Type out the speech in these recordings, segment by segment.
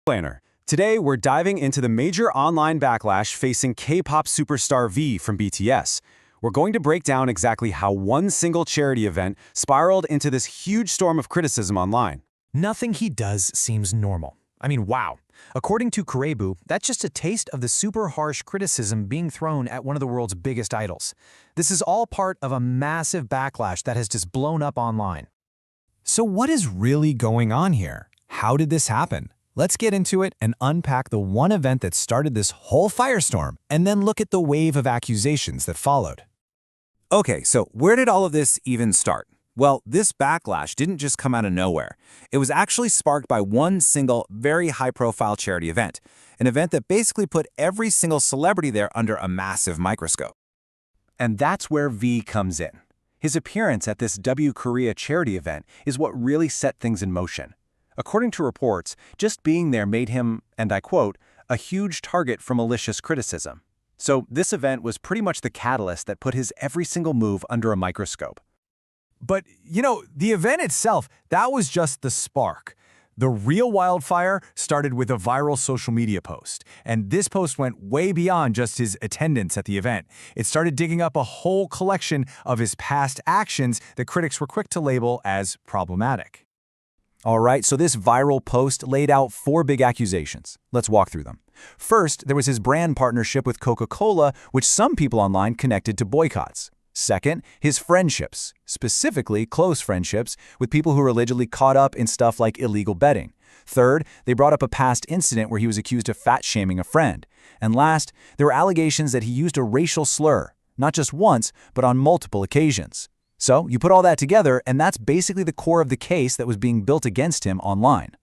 Planner. Today, we're diving into the major online backlash facing K-pop superstar V from BTS. We're going to break down exactly how one single charity event spiraled into this huge storm of criticism online. Nothing he does seems normal. I mean, wow. According to Karebu, that's just a taste of the super harsh criticism being thrown at one of the world's biggest idols. This is all part of a massive backlash that has just blown up online. So what is really going on here? How did this happen? Let's get into it and unpack the one event that started this whole firestorm, and then look at the wave of accusations that followed. Okay, so where did all of this even start? Well, this backlash didn't just come out of nowhere. It was actually sparked by one single, very high-profile charity event, an event that basically put every single celebrity there under a massive microscope. And that's where V comes in. His appearance at this W Korea charity event is what really set things in motion. According to reports, just being there made him, and I quote, a huge target for malicious criticism. So this event was pretty much the catalyst that put his every single move under a microscope. But, the event itself, that was just the spark. The real wildfire started with a viral social media post, and this post went way beyond just his attendance at the event. It started digging up a whole collection of his past actions that critics were quick to label as problematic. All right, so this viral post laid out 4 big accusations. Let's walk through them. First, there was his brand partnership with Coca-Cola, which some people online connected to boycotts. Second, his friendships, specifically close friendships with people who were allegedly caught up in stuff like illegal betting. Third, they brought up a past incident where he was accused of fat-shaming a friend. And last, there were allegations that he used a racial slur, not just once, but on multiple occasions. So you put all that together, and that's basically the core of the case that was being built against him online.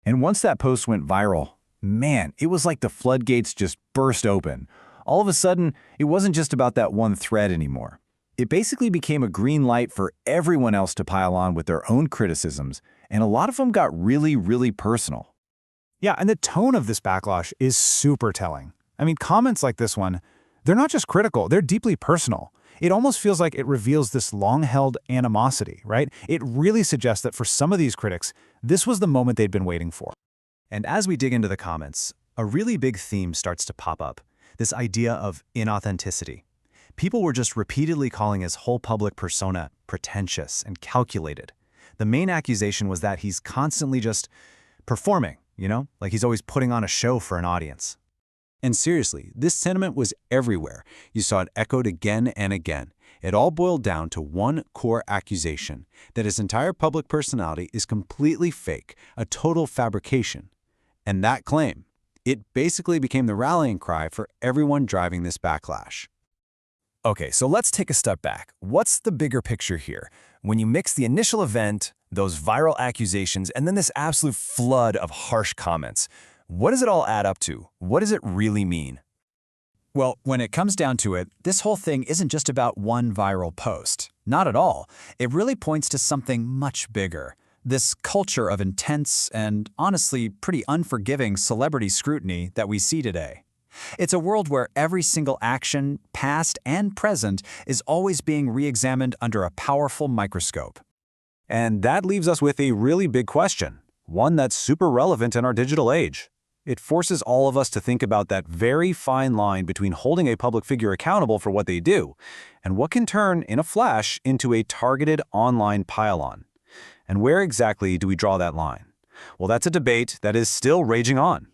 And once that post went viral, man, it was like the floodgates just burst open. All of a sudden, it wasn't just about that one thread anymore. It basically became a green light for everyone else to pile on with their own criticisms, and a lot of them got really, really personal. Yeah, and the tone of this backlash is super telling. I mean, comments like this one, they're not just critical, they're deeply personal. It almost feels like it reveals this long-held animosity, right? It really suggests that for some of these critics, this was the moment they'd been waiting for. And as we dig into the comments, a really big theme starts to pop up, this idea of inauthenticity. People were just repeatedly calling his whole public persona pretentious and calculated. The main accusation was that he's constantly just performing, like he's always putting on a show for an audience. And seriously, this sentiment was everywhere. You saw it echoed again and again. It all boiled down to one core accusation, that his entire public personality is completely fake, a total fabrication. And that claim, it basically became the rallying cry for everyone driving this backlash. Okay, so let's take a step back. What's the bigger picture here? When you mix the initial event, those viral accusations, and then this absolute flood of harsh comments, what does it all add up to? What does it really mean? Well, when it comes down to it, this whole thing isn't just about one viral post. Not at all. It really points to something much bigger. This culture of intense and, honestly, pretty unforgiving celebrity scrutiny that we see today. It's a world where every single action, past and present, is always being re-examined under a powerful microscope. And that leaves us with a really big question, one that's super relevant in our digital age. It forces all of us to think about that very fine line between holding a public figure accountable for what they do and what can turn, in a flash, into a targeted online pile-on. And where exactly do we draw that line? Well, that's a debate that is still raging on.